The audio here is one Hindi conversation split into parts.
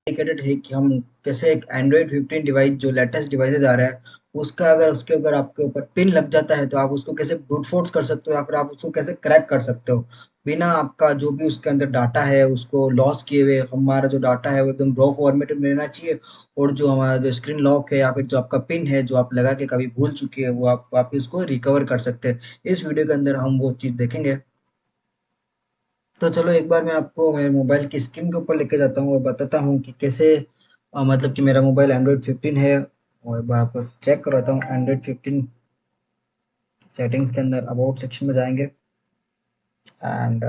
डेडिकेटेड है कि हम कैसे एक एंड्रॉइड 15 डिवाइस जो लेटेस्ट डिवाइसेज आ रहा है, उसका अगर उसके ऊपर आपके ऊपर पिन लग जाता है तो आप उसको कैसे ब्रूट फोर्स कर सकते हो या फिर आप उसको कैसे क्रैक कर सकते हो बिना आपका जो भी उसके अंदर डाटा है उसको लॉस किए हुए। हमारा जो डाटा है वो एकदम रॉ फॉर्मेट में रहना चाहिए, और जो हमारा जो स्क्रीन लॉक है या फिर जो आपका पिन है जो आप लगा के कभी भूल चुके हैं वो आप वापस उसको रिकवर कर सकते हैं। इस वीडियो के अंदर हम वो चीज़ देखेंगे। तो चलो एक बार मैं आपको मेरे मोबाइल की स्क्रीन के ऊपर लेके जाता हूँ और बताता हूँ कि कैसे मतलब कि मेरा मोबाइल एंड्रॉयड 15 है, और एक बार आपको चेक करवाता हूँ। एंड्रॉयड 15 सेटिंग्स के अंदर अबाउट सेक्शन में जाएंगे एंड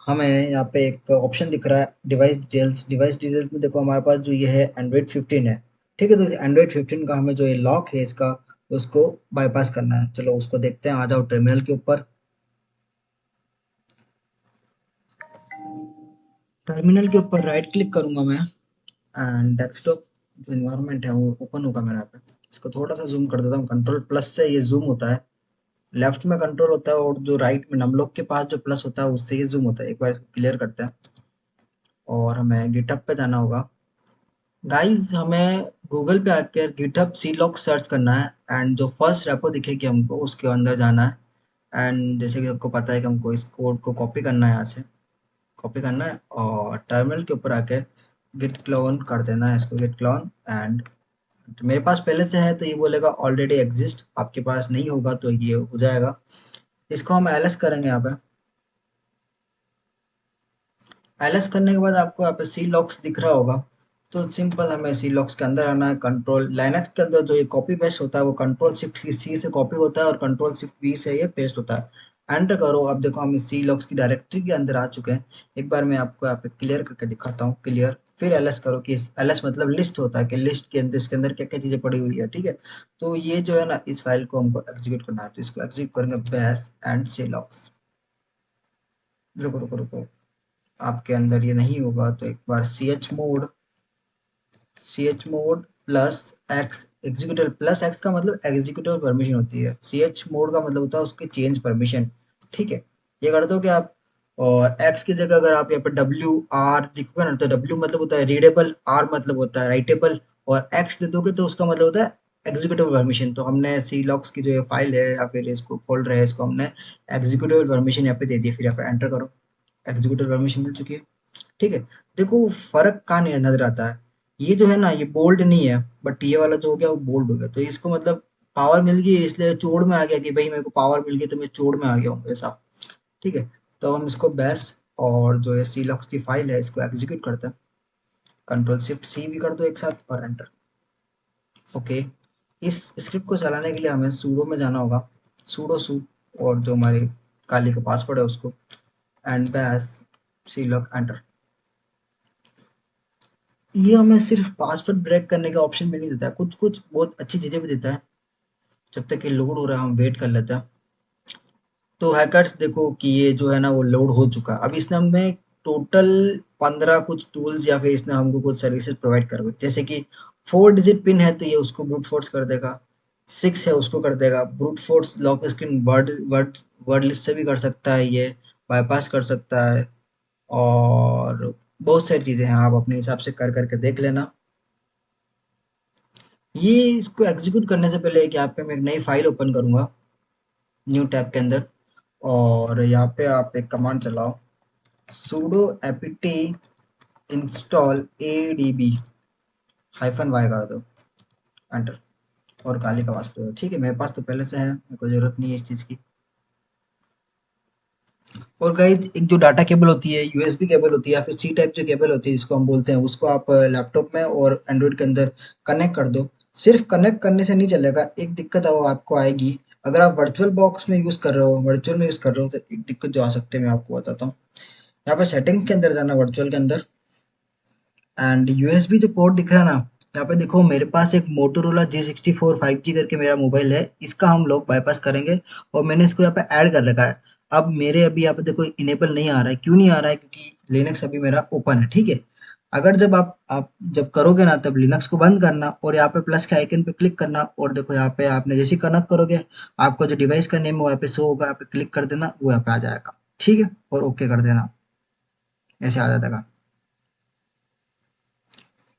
हमें यहाँ पे एक ऑप्शन दिख रहा है डिवाइस डिटेल्स। डिवाइस डिटेल्स में देखो हमारे पास जो ये है एंड्रॉयड 15 है, ठीक है। तो एंड्रॉयड 15 का हमें जो ये लॉक है इसका उसको बाईपास करना है। चलो उसको देखते हैं। आ जाओ टर्मिनल के ऊपर। टर्मिनल के ऊपर राइट क्लिक करूंगा मैं एंड डेस्कटॉप जो इन्वायरमेंट है वो ओपन होगा मेरा पे। इसको थोड़ा सा जूम कर देता हूँ, कंट्रोल प्लस से ये जूम होता है। लेफ्ट में कंट्रोल होता है और जो राइट में नमलोक के पास जो प्लस होता है उससे ये जूम होता है। एक बार क्लियर करते हैं और हमें गिटहब पे जाना होगा। गाइस हमें गूगल पे आकर गिटहब सी लॉक सर्च करना है एंड जो फर्स्ट रेपो दिखेगी हमको उसके अंदर जाना है। एंड जैसे कि आपको पता है कि हमको इस कोड को कॉपी करना है, यहाँ से कॉपी करना है और टर्मिनल के ऊपर आके गिट क्लोन कर देना है इसको, गिट क्लोन। एंड तो मेरे पास पहले से है तो ये बोलेगा ऑलरेडी एग्जिस्ट, आपके पास नहीं होगा तो ये हो जाएगा। इसको हम एलएस करेंगे यहाँ पे। एलएस करने के बाद आपको यहाँ पे सी लॉक्स दिख रहा होगा, तो सिंपल हमें सी लॉक्स के अंदर आना है। कंट्रोल लाइनक्स के अंदर जो ये कॉपी पेस्ट होता है वो कंट्रोल शिफ्ट सी से कॉपी होता है और कंट्रोल शिफ्ट वी से ये पेस्ट होता है। एंटर करो। अब देखो हम इस सी लॉक्स की डायरेक्टरी के अंदर आ चुके हैं। एक बार मैं आपको यहाँ पे क्लियर करके दिखाता हूँ। क्लियर, फिर एलएस करो। कि एलएस मतलब लिस्ट होता है कि लिस्ट के अंदर इसके अंदर क्या क्या चीजें पड़ी हुई है, ठीक है। तो ये जो है ना इस फाइल को हमको एग्जीक्यूट करना है, तो इसको एग्जीक्यूट करेंगे बैश एंड सी लॉक्स। रुको रुको रुको, आपके अंदर ये नहीं होगा तो एक बार ch mode plus x executive plus x का मतलब एग्जीक्यूटिव परमिशन होती है। ch मोड का मतलब होता है उसकी चेंज परमिशन, ठीक है। ये कर दो क्या आप। और एक्स की जगह अगर आप यहाँ पे डब्ल्यू आर लिखोगे ना तो डब्ल्यू मतलब होता है रीडेबल, आर मतलब होता है राइटेबल, और एक्स दे दोगे तो उसका मतलब होता है एग्जीक्यूटिव परमिशन। तो हमने सी लॉक्स की जो ये फाइल है या फिर इसको फोल्डर है इसको हमने एग्जीक्यूटिव परमिशन यहाँ पे दे दी। फिर यहाँ पे एंटर करो। एग्जीक्यूटिव परमिशन मिल चुकी है, ठीक है। देखो फर्क कहाँ नहीं नजर आता है। ये जो है ना ये बोल्ड नहीं है, बट ये वाला जो हो गया वो बोल्ड हो गया। तो इसको मतलब पावर मिल गई इसलिए चोड़ में आ गया कि भाई मेरे को पावर मिल गई तो मैं चोड़ में आ गया हूँ ऐसा, ठीक है। तो हम इसको बैश और जो है सी लॉक्स की फाइल है इसको एग्जीक्यूट करते हैं। कंट्रोल शिफ्ट सी भी कर दो एक साथ और एंटर। ओके। इस स्क्रिप्ट को चलाने के लिए हमें सूडो में जाना होगा। सूडो सू और जो हमारी काली का पासवर्ड है उसको and bash C lock enter. ये हमें सिर्फ पासवर्ड ब्रेक करने का ऑप्शन भी नहीं देता है, कुछ कुछ बहुत अच्छी चीजें भी देता है। जब तक ये लोड हो रहा है हम वेट कर लेते हैं। तो हैकर्स देखो कि ये जो है ना वो लोड हो चुका है। अब इसने हमें टोटल 15 कुछ टूल्स या फिर इसने हमको कुछ सर्विसेज प्रोवाइड करवाई, जैसे कि 4 डिजिट पिन है तो ये उसको ब्रूट फोर्स कर देगा। 6 है उसको कर देगा brute force. Lock screen word word word list से भी कर सकता है ये, बाईपास कर सकता है, और बहुत सारी चीजें हैं। आप अपने हिसाब से कर करके देख लेना। ये इसको एग्जीक्यूट करने से पहले एक यहाँ पे मैं एक नई फाइल ओपन करूंगा न्यू टैब के अंदर, और यहाँ पे आप एक कमांड चलाओ sudo apt install adb -y कर दो एंटर। और काली का वास्ते ठीक है, मेरे पास तो पहले से है, मेरे को जरूरत नहीं है इस चीज़ की। और गाइस एक जो डाटा केबल होती है यूएसबी केबल होती है या फिर सी टाइप जो केबल होती है जिसको हम बोलते हैं, उसको आप लैपटॉप में और एंड्रॉइड के अंदर कनेक्ट कर दो। सिर्फ कनेक्ट करने से नहीं चलेगा, एक दिक्कत है वो आपको आएगी। अगर आप वर्चुअल बॉक्स में यूज़ कर रहे हो, वर्चुअल में यूज़ कर रहे हो, तो एक दिक्कत जो आ सकती है मैं आपको बताता हूँ। यहाँ पे सेटिंग्स के अंदर जाना वर्चुअल के अंदर, एंड यूएसबी जो पोर्ट दिख रहा है ना, यहाँ पे देखो मेरे पास एक मोटोरोला G64 5G करके मेरा मोबाइल है। इसका हम लोग बाईपास करेंगे और मैंने इसको यहाँ पे ऐड कर रखा है। अब मेरे अभी यहाँ पे देखो इनेबल नहीं आ रहा है। क्यों नहीं आ रहा है? क्योंकि लिनक्स अभी मेरा ओपन है, ठीक है। अगर जब आप जब करोगे ना तब लिनक्स को बंद करना और यहाँ पे प्लस के आइकन पे क्लिक करना, और देखो यहाँ पे आपने जैसे कनेक्ट करोगे आपका जो डिवाइस का नेम है वहाँ पे शो होगा, यहाँ पे क्लिक कर देना वो यहाँ पे आ जाएगा। ठीक है, और ओके कर देना, ऐसे आ जाएगा।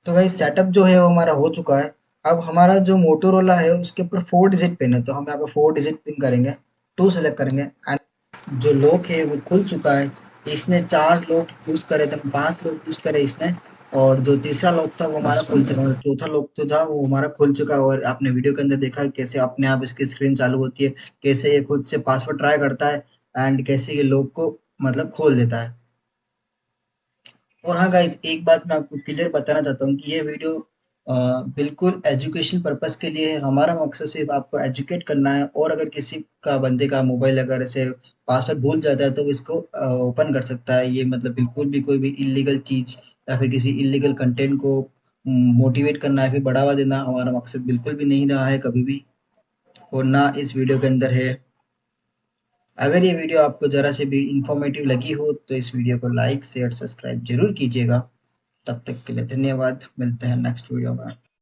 तो भाई सेटअप जो है वो हमारा हो चुका है। अब हमारा जो मोटोरोला है उसके ऊपर 4 डिजिट पिन है, तो हम यहाँ पे 4 डिजिट पिन करेंगे, 2 सेलेक्ट करेंगे एंड जो लॉक है वो खुल चुका है। इसने 4 लॉक यूज़ करे थे, 5 लॉक यूज़ करे इसने, और जो तीसरा लॉक था वो हमारा बस खुल बंद कर चुका है, दो। मतलब चौथा लॉक जो था वो हमारा खुल चुका है। और आपने वीडियो के अंदर देखा है कैसे अपने आप इसकी स्क्रीन चालू होती है, कैसे ये खुद से पासवर्ड ट्राई करता है एंड कैसे ये लॉक को मतलब खोल देता है। और हाँ गाइस, एक बात मैं आपको क्लियर बताना चाहता हूँ कि ये वीडियो बिल्कुल एजुकेशन पर्पस के लिए है। हमारा मकसद सिर्फ आपको एजुकेट करना है, और अगर किसी का बंदे का मोबाइल अगर ऐसे पासवर्ड भूल जाता है तो वो इसको ओपन कर सकता है। ये मतलब बिल्कुल भी कोई भी इलीगल चीज़ या फिर किसी इलीगल कंटेंट को मोटिवेट करना या फिर बढ़ावा देना हमारा मकसद बिल्कुल भी नहीं रहा है कभी भी, और ना इस वीडियो के अंदर है। अगर ये वीडियो आपको ज़रा से भी इंफॉर्मेटिव लगी हो तो इस वीडियो को लाइक शेयर सब्सक्राइब जरूर कीजिएगा। तब तक के लिए धन्यवाद, मिलते हैं नेक्स्ट वीडियो में।